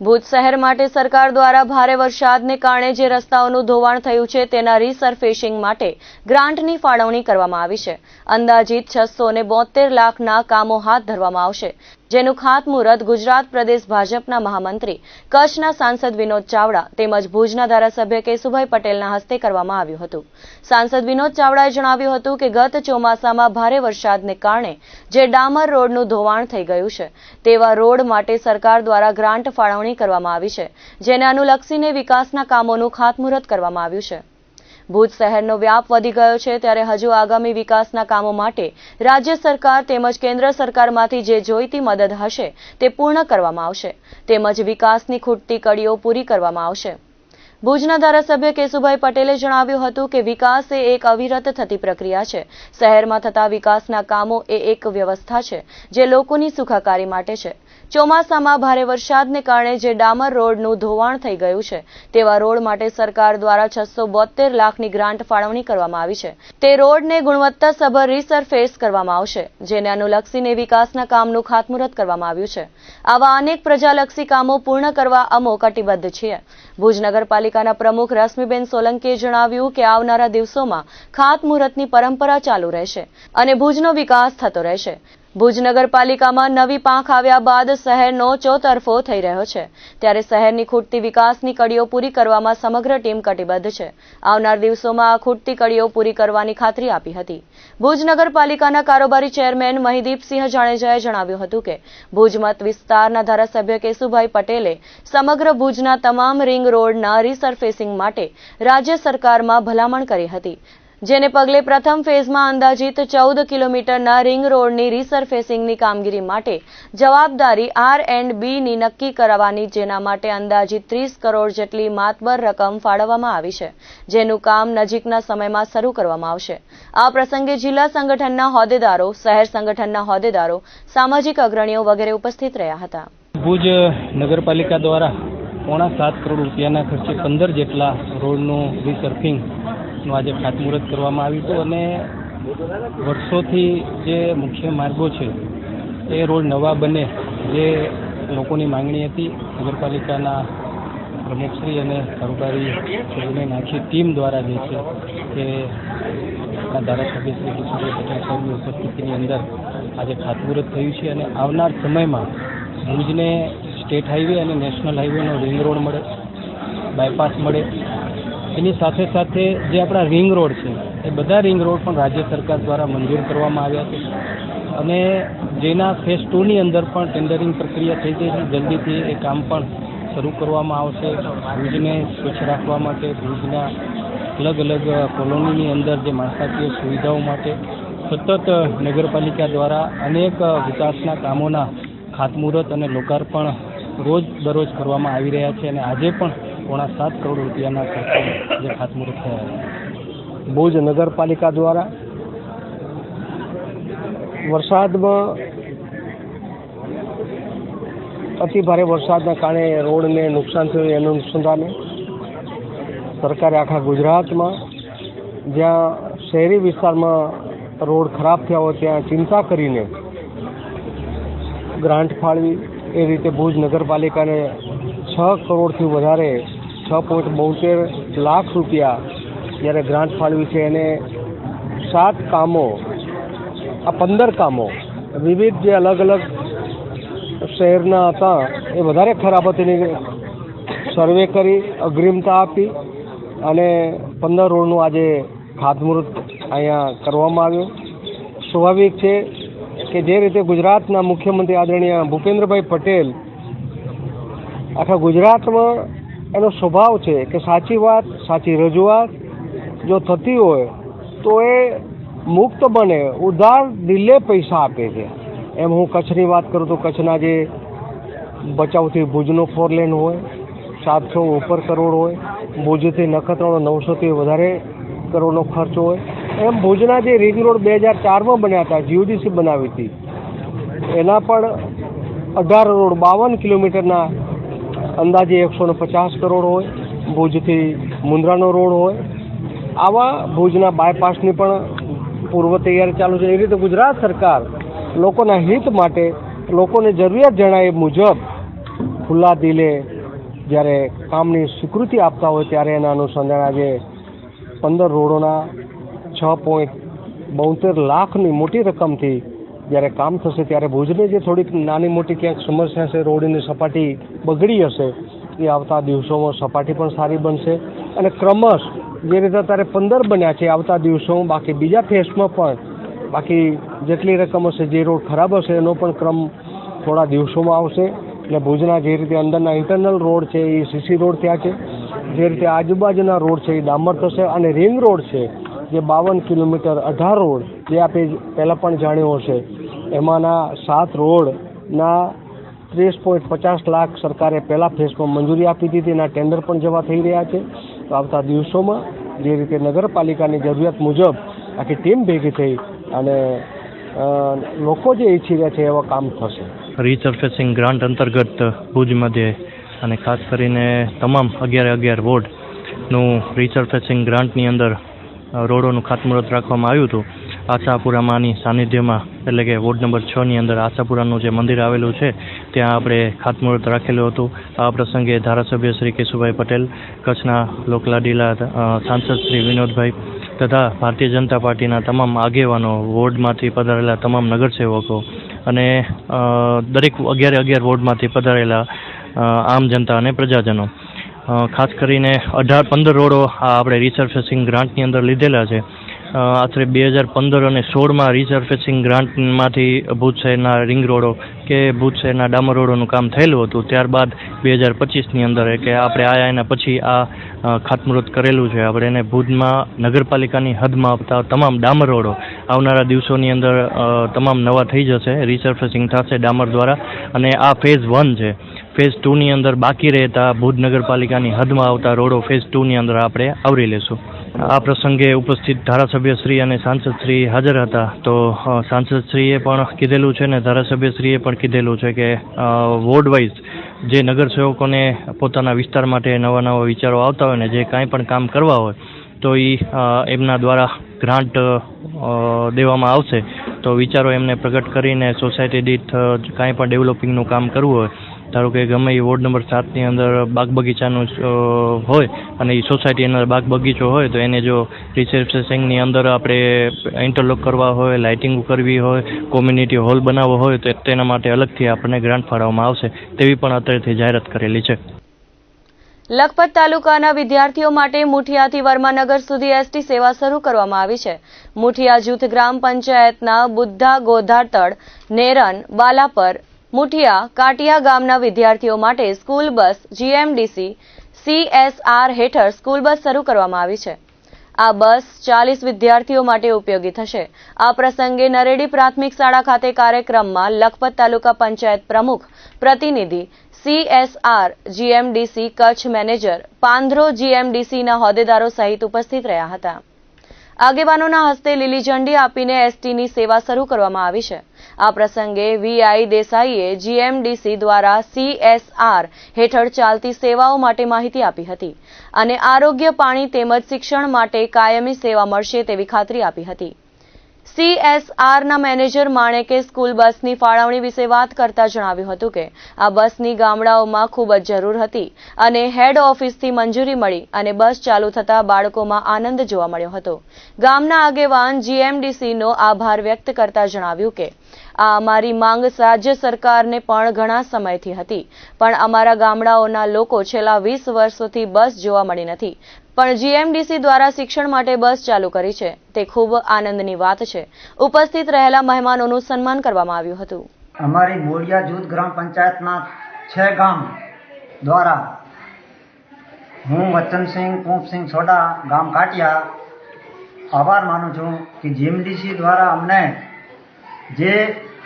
ભુજ શહેર માટે સરકાર દ્વારા ભારે વરસાદને કારણે જે રસ્તાઓનું ધોવાણ થયું છે તેના રીસરફેસિંગ માટે ગ્રાન્ટની ફાળવણી કરવામાં આવી છે। અંદાજિત 672 લાખના કામો હાથ ધરવામાં આવશે, જેનું ખાતમુહૂર્ત ગુજરાત પ્રદેશ ભાજપના મહામંત્રી કચ્છના સાંસદ વિનોદ ચાવડા તેમજ ભુજના ધારાસભ્ય કેશુભાઈ પટેલના હસ્તે કરવામાં આવ્યું હતું। સાંસદ વિનોદ ચાવડાએ જણાવ્યું હતું કે ગત ચોમાસામાં ભારે વરસાદને કારણે જે ડામર રોડનું ધોવાણ થઈ ગયું છે તેવા રોડ માટે સરકાર દ્વારા ગ્રાન્ટ ફાળવણી કરવામાં આવી છે, જેને અનુલક્ષીને વિકાસના કામોનું ખાતમુહૂર્ત કરવામાં આવ્યું છે। ભુજ શહેરનો વ્યાપ વધી ગયો છે, ત્યારે હજુ આગામી વિકાસના કામો માટે રાજ્ય સરકાર તેમજ કેન્દ્ર સરકારમાંથી જે જોઈતી મદદ હશે તે પૂર્ણ કરવામાં આવશે, તેમજ વિકાસની ખૂટતી કડીઓ પૂરી કરવામાં આવશે। ભુજના ધારાસભ્ય કેશુભાઈ પટેલે જણાવ્યું હતું કે વિકાસ એ એક અવિરત થતી પ્રક્રિયા છે। શહેરમાં થતા વિકાસના કામો એ એક વ્યવસ્થા છે જે લોકોની સુખાકારી માટે છે। ચોમાસામાં ભારે વરસાદને કારણે જે ડામર રોડનું ધોવાણ થઈ ગયું છે તેવા રોડ માટે સરકાર દ્વારા 672 લાખની ગ્રાન્ટ ફાળવણી કરવામાં આવી છે। તે રોડને ગુણવત્તાસભર રીસરફેસ કરવામાં આવશે, જેને અનુલક્ષીને વિકાસના કામનું ખાતમુહૂર્ત કરવામાં આવ્યું છે। આવા અનેક પ્રજાલક્ષી કામો પૂર્ણ કરવા અમો કટિબદ્ધ છીએ। ભુજ નગરપાલિકાના પ્રમુખ રશ્મિબેન સોલંકીએ જણાવ્યું કે આવનારા દિવસોમાં ખાતમુહૂર્તની પરંપરા ચાલુ રહેશે અને ભુજનો વિકાસ થતો રહેશે। ભુજ નગરપાલિકામાં નવી પાંખ આવ્યા બાદ શહેરનો ચોતરફો થઈ રહ્યો છે, ત્યારે શહેરની ખૂટતી વિકાસની કડીઓ પૂરી કરવામાં સમગ્ર ટીમ કટિબદ્ધ છે। આવનાર દિવસોમાં આ ખૂટતી કડીઓ પૂરી કરવાની ખાતરી આપી હતી। ભુજ નગરપાલિકાના કારોબારી ચેરમેન મહિદીપસિંહ જાડેજાએ જણાવ્યું હતું કે ભુજ મત વિસ્તારના ધારાસભ્ય કેશુભાઈ પટેલે સમગ્ર ભુજના તમામ રિંગ રોડના રીસરફેસિંગ માટે રાજ્ય સરકારમાં ભલામણ કરી હતી, જેને પગલે પ્રથમ ફેઝમાં અંદાજિત 14 કિલોમીટરના રિંગ રોડની રીસરફેસિંગની કામગીરી માટે જવાબદારી R&Bની નક્કી કરવાની, જેના માટે અંદાજિત 30 કરોડ જેટલી માતબર રકમ ફાળવવામાં આવી છે, જેનું કામ નજીકના સમયમાં શરૂ કરવામાં આવશે। આ પ્રસંગે જિલ્લા સંગઠનના હોદ્દેદારો, શહેર સંગઠનના હોદ્દેદારો, સામાજિક અગ્રણીઓ વગેરે ઉપસ્થિત રહ્યા હતા। ભુજ નગરપાલિકા દ્વારા 7.5 કરોડ રૂપિયાના ખર્ચે 15 જેટલા રોડનું રીસર્ફિંગ આજે ખાતમુહૂર્ત કરવામાં આવ્યું હતું અને વર્ષોથી જે મુખ્ય માર્ગો છે એ રોડ નવા બને, જે લોકોની માંગણી હતી। નગરપાલિકાના પ્રમુખશ્રી અને કારોબારી ચેરમેન આખી ટીમ દ્વારા જે છે કે ધારાસભ્ય શ્રી કેશુભાઈ પટેલ સાહેબની ઉપસ્થિતિની અંદર આજે ખાતમુહૂર્ત થયું છે અને આવનાર સમયમાં ભુજને સ્ટેટ હાઈવે અને નેશનલ હાઈવેનો રિંગ રોડ મળે, બાયપાસ મળે। એની સાથે સાથે જે આપણા રિંગ રોડ છે એ બધા રિંગ રોડ પણ રાજ્ય સરકાર દ્વારા મંજૂર કરવામાં આવ્યા છે અને જેના ફેઝ 2ની અંદર પણ ટેન્ડરિંગ પ્રક્રિયા થઈ ગઈ છે। જલ્દીથી એ કામ પણ શરૂ કરવામાં આવશે। ભુજને સ્વચ્છ રાખવા માટે, ભુજના અલગ અલગ કોલોનીની અંદર જે માળખાકીય સુવિધાઓ માટે સતત નગરપાલિકા દ્વારા અનેક વિકાસના કામોના ખાતમુહૂર્ત અને લોકાર્પણ રોજ દરરોજ કરવામાં આવી રહ્યા છે અને આજે પણ 7.5 કરોડ રૂપિયાના ખર્ચે જે ખાતમુહૂર્ત થયા છે। ભુજ નગરપાલિકા દ્વારા વરસાદમાં અતિ ભારે વરસાદના કારણે રોડને નુકસાન થયું, એનું અનુસંધાને સરકારે આખા ગુજરાતમાં જ્યાં શહેરી વિસ્તારમાં રોડ ખરાબ થયા હોય ત્યાં ચિંતા કરીને ગ્રાન્ટ ફાળવી, એ રીતે ભુજ નગરપાલિકાને 6 કરોડથી વધારે 6.72 લાખ રૂપિયા જ્યારે ગ્રાન્ટ ફાળવી છે અને 7 કામો, આ 15 કામો વિવિધ જે અલગ અલગ શહેરના હતા એ વધારે ખરાબ હતી, સર્વે કરી અગ્રિમતા આપી અને 15 રોડનું આજે ખાતમુહૂર્ત અહીંયા કરવામાં આવ્યું। સ્વાભાવિક છે કે જે રીતે ગુજરાતના મુખ્યમંત્રી આદરણીય ભૂપેન્દ્રભાઈ પટેલ આખા ગુજરાતમાં એનો સ્વભાવ છે કે સાચી વાત, સાચી રજૂઆત જો થતી હોય તો એ મુક્ત બને, ઉધાર દિલે પૈસા આપે છે। એમ હું કચ્છની વાત કરું તો કચ્છના જે ભચાઉથી ભુજનો 4 લેન હોય, 700 ઉપર કરોડ હોય, ભુજથી નખત્રાણા 900થી વધારે કરોડનો ખર્ચ હોય, એમ ભુજના જે રિંગ રોડ 2004માં બન્યા હતા, GODC બનાવી હતી, એના પણ 18 રોડ 52 કિલોમીટરના અંદાજે 150 કરોડ હોય, ભુજથી મુન્દ્રાનો રોડ હોય, આવા ભુજના બાયપાસની પણ પૂર્વ તૈયારી ચાલુ છે। એ રીતે ગુજરાત સરકાર લોકોના હિત માટે, લોકોને જરૂરિયાત જણાય મુજબ ખુલ્લા દિલે જ્યારે કામની સ્વીકૃતિ આપતા હોય ત્યારે એના અનુસંધાને આજે 15 રોડોના 6.72 લાખની મોટી રકમથી જ્યારે કામ થશે ત્યારે ભુજની જે થોડીક નાની મોટી ક્યાંક સમસ્યા છે, રોડની સપાટી બગડી હશે, એ આવતા દિવસોમાં સપાટી પણ સારી બનશે અને ક્રમશ જે રીતે અત્યારે 15 બન્યા છે આવતા દિવસોમાં બાકી બીજા ફેઝમાં પણ બાકી જેટલી રકમ હશે જે રોડ ખરાબ હશે એનો પણ ક્રમ થોડા દિવસોમાં આવશે. એટલે ભુજના જે રીતે અંદરના ઇન્ટરનલ રોડ છે એ સીસી રોડ થયા છે, જે રીતે આજુબાજુના રોડ છે એ ડામર થશે અને રિંગ રોડ છે જે 52 કિલોમીટર 18 રોડ જે આપણે પહેલાં પણ જાણ્યો હશે એમાંના 7 રોડના 30.50 લાખ સરકારે પહેલા ફેઝમાં મંજૂરી આપી દીધી, એના ટેન્ડર પણ જવા થઈ રહ્યા છે. તો આવતા દિવસોમાં જે રીતે નગરપાલિકાની જરૂરિયાત મુજબ આખી ટીમ ભેગી થઈ અને લોકો જે ઈચ્છી રહ્યા છે એવા કામ થશે. રીસર્ફેસિંગ ગ્રાન્ટ અંતર્ગત ભુજ મધ્યે અને ખાસ કરીને તમામ 11 વોર્ડનું રીસર્ફેસિંગ ગ્રાન્ટની અંદર રોડોનું ખાતમુહૂર્ત રાખવામાં આવ્યું હતું. આશાપુરામાંની સાનિધ્યમાં એટલે કે વોર્ડ નંબર 6ની અંદર આશાપુરાનું જે મંદિર આવેલું છે ત્યાં આપણે ખાતમુહૂર્ત રાખેલું હતું. આ પ્રસંગે ધારાસભ્ય શ્રી કેશુભાઈ પટેલ, કચ્છના લોકલાડીલા સાંસદ શ્રી વિનોદભાઈ તથા ભારતીય જનતા પાર્ટીના તમામ આગેવાનો, વોર્ડમાંથી પધારેલા તમામ નગરસેવકો અને દરેક 11 વોર્ડમાંથી પધારેલા આમ જનતા અને પ્રજાજનો, ખાસ કરીને 15 રોડો આપણે રીસર્ફેસિંગ ગ્રાન્ટની અંદર લીધેલા છે. આશરે 2015 અને 16માં રીસર્ફેસિંગ ગ્રાન્ટમાંથી ભુજ શહેરના રિંગ રોડો કે ભુજ શહેરના ડામર રોડોનું કામ થયેલું હતું. ત્યારબાદ 2025ની અંદર કે આપણે આયા એના પછી આ ખાતમુહૂર્ત કરેલું છે. આપણે એને ભુજમાં નગરપાલિકાની હદમાં આવતા તમામ ડામર રોડો આવનારા દિવસોની અંદર તમામ નવા થઈ જશે, રીસર્ફેસિંગ થશે ડામર દ્વારા. અને આ ફેઝ 1 છે. ફેઝ 2ની અંદર બાકી રહેતા ભુજ નગરપાલિકાની હદમાં આવતા રોડો ફેઝ 2ની અંદર આપણે આવરી લેશું. આ પ્રસંગે ઉપસ્થિત ધારાસભ્યશ્રી અને સાંસદશ્રી હાજર હતા. તો સાંસદશ્રીએ પણ કીધેલું છે ને ધારાસભ્યશ્રીએ પણ કીધેલું છે કે વોર્ડ વાઇઝ જે નગરસેવકોને પોતાના વિસ્તાર માટે નવા વિચારો આવતા હોય ને જે કાંઈ પણ કામ કરવા હોય તો એ એમના દ્વારા ગ્રાન્ટ દેવામાં આવશે. તો વિચારો એમને પ્રગટ કરીને સોસાયટી દીઠ કાંઈ પણ ડેવલપિંગનું કામ કરવું હોય, ધારો કે ગમે એ વોર્ડ નંબર 7ની અંદર બાગ બગીચાનું હોય અને એ સોસાયટીની અંદર બાગ બગીચો હોય તો એને જો રીસર્ફેસિંગની અંદર આપણે ઇન્ટરલોક કરવા હોય, લાઇટિંગ કરવી હોય, કોમ્યુનિટી હોલ બનાવવો હોય તો તેના માટે અલગથી આપણને ગ્રાન્ટ ફાળવવામાં આવશે તેવી પણ અત્યારેથી જાહેરાત કરેલી છે. લખપત તાલુકાના વિદ્યાર્થીઓ માટે મુઠિયાથી વર્માનગર સુધી એસટી સેવા શરૂ કરવામાં આવી છે. મુઠિયા જૂથ ગ્રામ પંચાયતના બુદ્ધા ગોધાતડ, નેરન, બાલાપર, મુઠિયા, કાટિયા ગામના વિદ્યાર્થીઓ માટે સ્કૂલ બસ GMDC CSR હેઠળ સ્કૂલ બસ શરૂ કરવામાં આવી છે. આ બસ 40 વિદ્યાર્થીઓ માટે ઉપયોગી થશે. આ પ્રસંગે નરેડી પ્રાથમિક શાળા ખાતે કાર્યક્રમમાં લખપત તાલુકા પંચાયત પ્રમુખ, પ્રતિનિધિ, CSR GMDC કચ્છ મેનેજર, પાંધરો GMDCના હોદ્દેદારો સહિત ઉપસ્થિત રહ્યા હતા. આગેવાનોના હસ્તે લીલી ઝંડી આપીને એસટીની સેવા શરૂ કરવામાં આવી છે. આ પ્રસંગે VI દેસાઈએ GMDC દ્વારા CSR હેઠળ ચાલતી સેવાઓ માટે માહિતી આપી હતી અને આરોગ્ય, પાણી તેમજ શિક્ષણ માટે કાયમી સેવા મળશે તેવી ખાતરી આપી હતી. CSRના મેનેજર માણેકે સ્કૂલ બસની ફાળવણી વિશે વાત કરતા જણાવ્યું હતું કે આ બસની ગામડાઓમાં ખૂબ જ જરૂર હતી અને હેડ ઓફિસથી મંજૂરી મળી અને બસ ચાલુ થતા બાળકોમાં આનંદ જોવા મળ્યો હતો. ગામના આગેવાન GMDCનો આભાર વ્યક્ત કરતા જણાવ્યું કે આ અમારી માંગ રાજ્ય સરકારને પણ ઘણા સમયથી હતી, પણ અમારા ગામડાઓના લોકો છેલ્લા 20 વર્ષોથી બસ જોવા મળી નથી, પણ GMDC દ્વારા શિક્ષણ માટે બસ ચાલુ કરી છે. તે ખૂબ આનંદની વાત છે. ઉપસ્થિત રહેલા મહેમાનોનું સન્માન કરવામાં આવ્યું હતું. અમારી મોડિયા જૂથ ગ્રામ પંચાયતના 6 ગામ દ્વારા હું વચનસિંહ કુંપસિંહ સોડા ગામ કાટિયા આભાર માનું છું કે GMDC દ્વારા અમને જે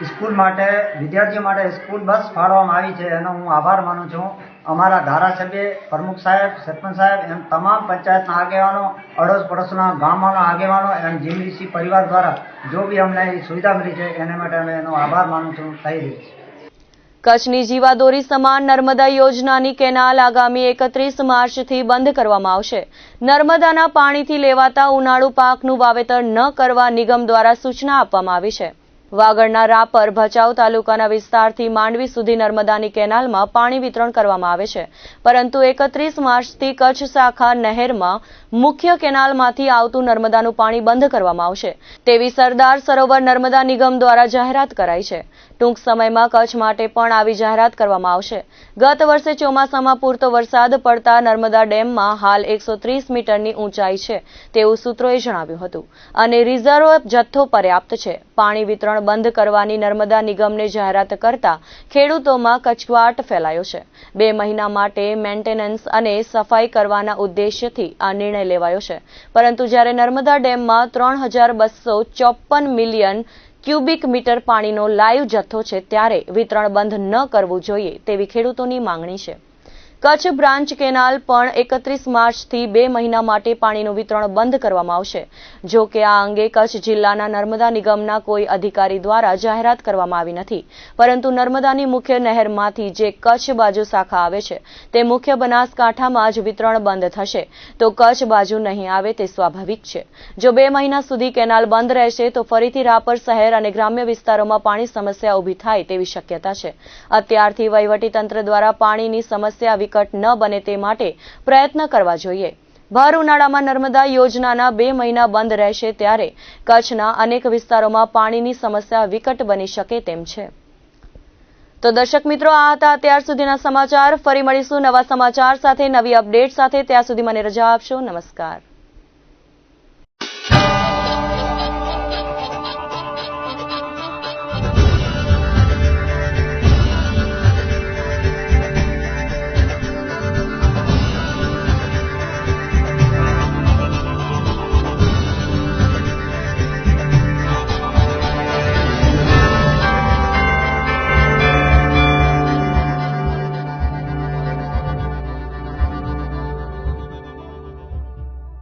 સ્કૂલ માટે વિદ્યાર્થીઓ માટે સ્કૂલ બસ ફાળવવામાં આવી છે એનો હું આભાર માનું છું. અમારા ધારાસભ્ય, પ્રમુખ સાહેબ, સરપંચ સાહેબ એમ તમામ પંચાયતના આગેવાનો, અડોશ પડોશના ગામોના આગેવાનો એમ GMDC પરિવાર દ્વારા જો બી અમને સુવિધા મળી છે એને માટે અમે એનો આભાર માનું છું. થઈ રહ્યું છે. કચ્છની જીવાદોરી સમાન નર્મદા યોજનાની કેનાલ આગામી 31 માર્ચથી બંધ કરવામાં આવશે. નર્મદાના પાણીથી લેવાતા ઉનાળુ પાકનું વાવેતર ન કરવા નિગમ દ્વારા સૂચના આપવામાં આવી છે. વાગડના રાપર ભચાઉ તાલુકાના વિસ્તારથી માંડવી સુધી નર્મદાની કેનાલમાં પાણી વિતરણ કરવામાં આવે છે, પરંતુ 31 માર્ચથી કચ્છ શાખા નહેરમાં મુખ્ય કેનાલમાંથી આવતું નર્મદાનું પાણી બંધ કરવામાં આવશે તેવી સરદાર સરોવર નર્મદા નિગમ દ્વારા જાહેરાત કરાઈ છે. ટૂંક સમયમાં કચ્છ માટે પણ આવી જાહેરાત કરવામાં આવશે. ગત વર્ષે ચોમાસામાં પૂરતો વરસાદ પડતા નર્મદા ડેમમાં હાલ 130 મીટરની ઊંચાઈ છે તેવું સૂત્રોએ જણાવ્યું હતું અને રિઝર્વ જથ્થો પર્યાપ્ત છે. પાણી વિતરણ બંધ કરવાની નર્મદા નિગમને જાહેરાત કરતા ખેડૂતોમાં કચવાટ ફેલાયો છે. 2 મહિના માટે મેન્ટેનન્સ અને સફાઈ કરવાના ઉદ્દેશ્યથી આ નિર્ણય લેવાયો છે, પરંતુ જ્યારે નર્મદા ડેમમાં 3254 મિલિયન ક્યુબિક મીટર પાણીનો લાઈવ જથ્થો છે ત્યારે વિતરણ બંધ ન કરવું જોઈએ તેવી ખેડૂતોની માંગણી છે. કચ્છ બ્રાન્ચ કેનાલ પણ 31 માર્ચથી 2 મહિના માટે પાણીનું વિતરણ બંધ કરવામાં આવશે. જો કે આ અંગે કચ્છ જિલ્લાના નર્મદા નિગમના કોઈ અધિકારી દ્વારા જાહેરાત કરવામાં આવી નથી, પરંતુ નર્મદાની મુખ્ય નહેરમાંથી જે કચ્છ બાજુ શાખા આવે છે તે મુખ્ય બનાસકાંઠામાં જ વિતરણ બંધ થશે તો કચ્છ બાજુ નહીં આવે તે સ્વાભાવિક છે. જો 2 મહિના સુધી કેનાલ બંધ રહેશે તો ફરીથી રાપર શહેર અને ગ્રામ્ય વિસ્તારોમાં પાણી સમસ્યા ઊભી થાય તેવી શક્યતા છે. અત્યારથી વહીવટીતંત્ર દ્વારા પાણીની સમસ્યા વિકટ ન બને તે માટે પ્રયત્ન કરવા જોઈએ. ભર ઉનાળામાં નર્મદા યોજનાના 2 મહિના બંધ રહેશે ત્યારે કચ્છના અનેક વિસ્તારોમાં પાણીની સમસ્યા વિકટ બની શકે તેમ છે. તો દર્શક મિત્રો, આ હતા અત્યાર સુધીના સમાચાર. ફરી મળીશું નવા સમાચાર સાથે, નવી અપડેટ સાથે. ત્યાં સુધી મને રજા આપશો. નમસ્કાર.